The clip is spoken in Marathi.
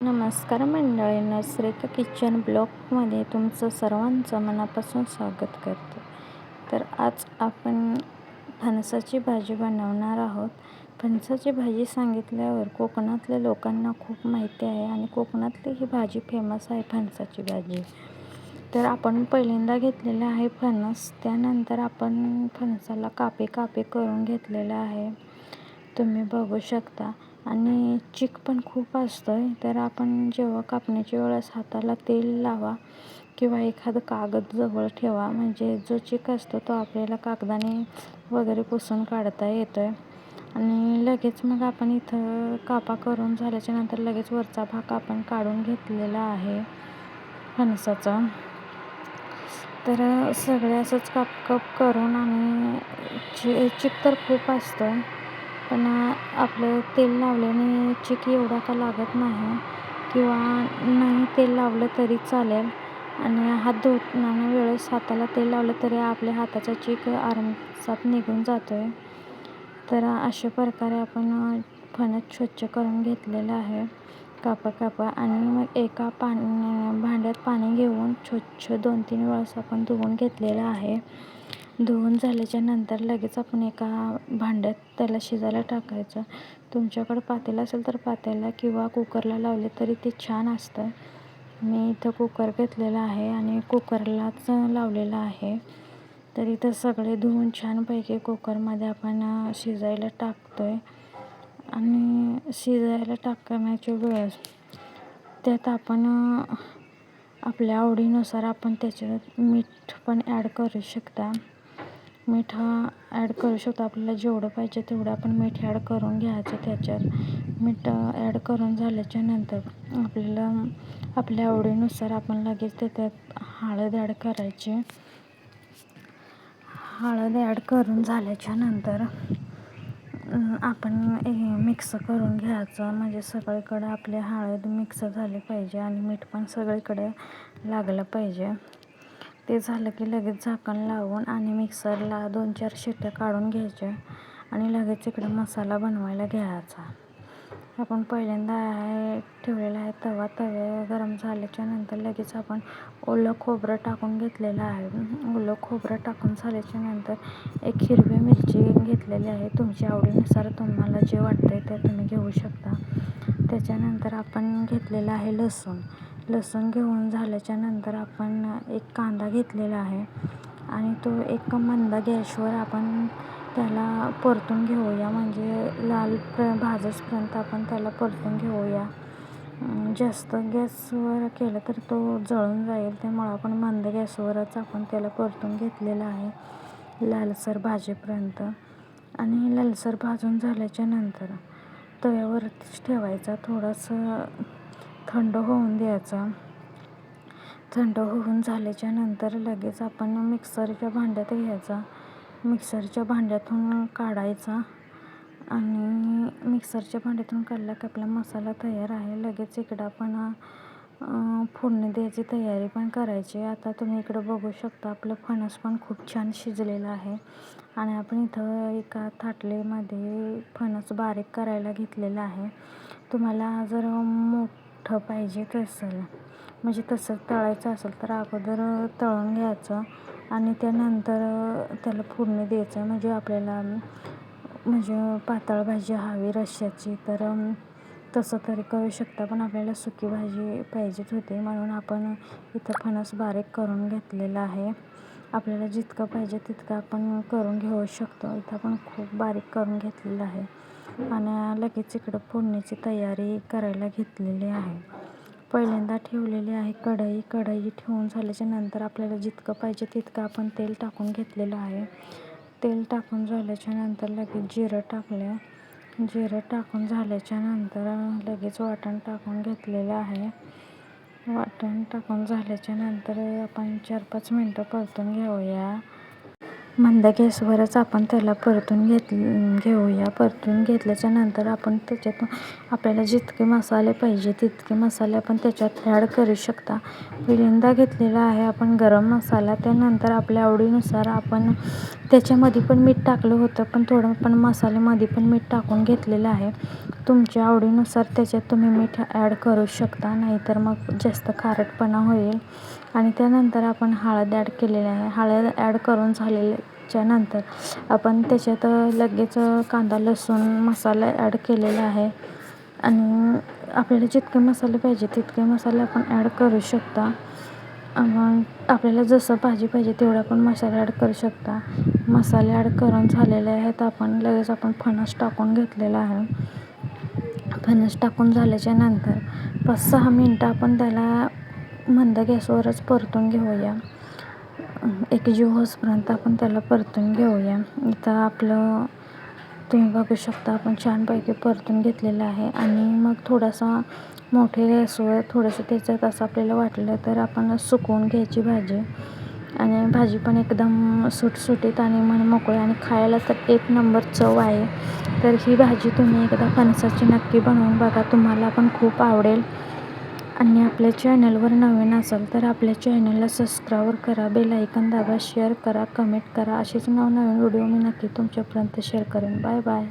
नमस्कार मंडळी, नसरेका किचन ब्लॉगमध्ये तुमचं सर्वांचं मनापासून स्वागत करते. तर आज आपण फणसाची भाजी बनवणार आहोत. फणसाची भाजी सांगितल्यावर कोकणातल्या लोकांना खूप माहिती आहे आणि कोकणातली ही भाजी फेमस आहे, फणसाची भाजी. तर आपण पहिल्यांदा घेतलेलं आहे फणस. त्यानंतर आपण फणसाला कापे करून घेतलेलं आहे, तुम्ही बघू शकता. आणि चीक पण खूप असतं, तर आपण जेव्हा कापण्याच्या वेळेस हाताला तेल लावा किंवा एखादं कागद जवळ ठेवा, म्हणजे जो चीक असतो तो आपल्याला कागदाने वगैरे पुसून काढता येतो आहे. आणि लगेच मग आपण इथं कापा करून झाल्याच्यानंतर लगेच वरचा भाग आपण काढून घेतलेला आहे फणसाचा. तर सगळे असंच काप करून, आणि चीक तर खूप असतं, पण आपलं तेल लावल्याने चीक एवढा का लागत नाही, किंवा नाही तेल लावलं तरी चालेल. आणि हात धुताना वेळेस हाताला तेल लावलं तरी आपल्या हाताचा चीक आरामसात निघून जातो आहे. तर अशा प्रकारे आपण फणस स्वच्छ करून घेतलेलं आहे कापा. आणि मग एका भांड्यात पाणी घेऊन स्वच्छ 2-3 वेळेस आपण धुवून घेतलेलं आहे. धुवून झाल्याच्या नंतर लगेच आपण एका भांड्यात त्याला शिजायला टाकायचं. तुमच्याकडं पातेलं असेल तर पातेला किंवा कुकरला लावले तरी ते छान असतं. मी इथं कुकर घेतलेला आहे आणि कुकरलाच लावलेलं आहे. तर इथं सगळे धुवून छानपैकी कुकरमध्ये आपण शिजायला टाकतो आहे. आणि शिजायला टाकण्याच्या वेळेस त्यात आपण आपल्या आवडीनुसार आपण त्याच्यात मीठ पण ॲड करू शकता. मीठ ॲड करू शकतो, आपल्याला जेवढं पाहिजे तेवढं आपण मीठ ॲड करून घ्यायचं त्याच्यात. मीठ ॲड करून झाल्याच्या नंतर आपल्याला आपल्या आवडीनुसार आपण लगेच त्याच्यात हळद ॲड करायची. हळद ॲड करून झाल्याच्या नंतर आपण मिक्स करून घ्यायचं, म्हणजे सगळीकडे आपले हळद मिक्स झाली पाहिजे आणि मीठ पण सगळीकडे लागलं पाहिजे. ते झालं की लगेच झाकण लावून आणि मिक्सरला 2-4 शिट्ट्या काढून घ्यायच्या आणि लगेच इकडे मसाला बनवायला घ्यायचा. आपण पहिल्यांदा ठेवलेला आहे तवा. गरम झाल्याच्या नंतर लगेच आपण ओलं खोबरं टाकून घेतलेलं आहे. ओलं खोबरं टाकून झाल्याच्या नंतर एक हिरवी मिरची घेतलेली आहे. तुमच्या आवडीनुसार तुम्हाला जे वाटतंय ते तुम्ही घेऊ शकता. त्याच्यानंतर आपण घेतलेला आहे लसूण घेऊन झाल्याच्या नंतर आपण एक कांदा घेतलेला आहे आणि तो एक मंद गॅसवर आपण त्याला परतून घेऊया, म्हणजे लाल भाजसपर्यंत आपण त्याला परतून घेऊया. जास्त गॅसवर केलं तर तो जळून जाईल, त्यामुळं आपण मंद गॅसवरच आपण त्याला परतून घेतलेलं आहे लालसर भाजीपर्यंत. आणि लालसर भाजून झाल्याच्या नंतर तव्यावरतीच ठेवायचा, थोडंसं थंड होऊन द्यायचा. थंड होऊन झाल्याच्या नंतर लगेच आपण मिक्सरच्या भांड्यात घ्यायचा. मिक्सरच्या भांड्यातून काढायचा आणि मिक्सरच्या भांड्यातून काढला की आपला मसाला तयार आहे. लगेच इकडं आपण फोडणी द्यायची तयारी पण करायची. आता तुम्ही इकडं बघू शकता आपलं फणस पण खूप छान शिजलेलं आहे. आणि आपण इथं एका थाटलीमध्ये फणस बारीक करायला घेतलेला आहे. तुम्हाला जर मोठं पाहिजे असेल, म्हणजे तसं तळायचं असेल तर अगोदर तळून घ्यायचं आणि त्यानंतर त्याला फोडणी द्यायचं. म्हणजे आपल्याला म्हणजे पातळ भाजी हवी रश्श्याची तर तसं तरी करू शकता, पण आपल्याला सुकी भाजी पाहिजेच होती म्हणून आपण इथं फणस बारीक करून घेतलेला आहे. आपल्याला जितकं पाहिजे तितकं आपण करून घेऊ शकतो. इथं आपण खूप बारीक करून घेतलेलं आहे आणि लगेच इकडं फोडणीची तयारी करायला घेतलेली आहे. पहिल्यांदा ठेवलेली आहे कढई ठेवून झाल्याच्या नंतर आपल्याला जितकं पाहिजे तितकं आपण तेल टाकून घेतलेलं आहे. तेल टाकून झाल्याच्या नंतर लगेच जिरं टाकून झाल्याच्या नंतर लगेच वाटण टाकून घेतलेलं आहे. वाटण टाकून झाल्याच्या नंतर आपण 4-5 मिनटं परतून घेऊया. मंद गॅसवरच आपण त्याला परतून घेऊया. परतून घेतल्याच्या नंतर आपण त्याच्यातून आपल्याला जितके मसाले पाहिजे तितके मसाले आपण त्याच्यात ॲड करू शकता. पहिल्यांदा घेतलेला आहे आपण गरम मसाला. त्यानंतर आपल्या आवडीनुसार आपण त्याच्यामध्ये पण मीठ टाकलं होतं, पण थोडं पण मसाल्यामध्ये पण मीठ टाकून घेतलेलं आहे. तुमच्या आवडीनुसार त्याच्यात तुम्ही मीठ ॲड करू शकता, नाहीतर मग जास्त खारटपणा होईल. आणि त्यानंतर आपण हळद ॲड केलेली आहे. हळद ॲड करून झालेल्याच्या नंतर आपण त्याच्यात लगेच कांदा लसूण मसाला ॲड केलेला आहे. आणि आपल्याला जितके मसाले पाहिजे तितके मसाले आपण ॲड करू शकता. आपल्याला जसं भाजी पाहिजे तेवढा पण मसाला ॲड करू शकता. मसाले ॲड करून झालेले आहेत. लगेच आपण फणस टाकून घेतलेला आहे. फणस टाकून झाल्याच्या नंतर 5-6 मिनटं आपण त्याला मंद गॅसवरच परतून घेऊया. एकजीव होईपर्यंत आपण त्याला परतून घेऊया. इथं आपलं तुम्ही बघू शकता आपण छानपैकी परतून घेतलेलं आहे. आणि मग थोडासा मोठ्या गॅसवर थोडंसं त्याच्यात असं आपल्याला वाटलं तर आपण सुकवून घ्यायची भाजी. आणि भाजी पण एकदम सुटसुटीत आणि मनमोकळी आणि खायला तर एक नंबर चव आहे. तर ही भाजी तुम्ही एकदा फणसाची नक्की बनवून बघा, तुम्हाला पण खूप आवडेल. आणि आपल्या चॅनलवर नवीन असाल तर आपल्या चॅनलला सबस्क्राईब करा, बेल आयकॉन दाबा, शेअर करा, कमेंट करा. असेच नवनवीन व्हिडिओ मी नक्की तुमच्यापर्यंत शेअर करेन. Bye bye.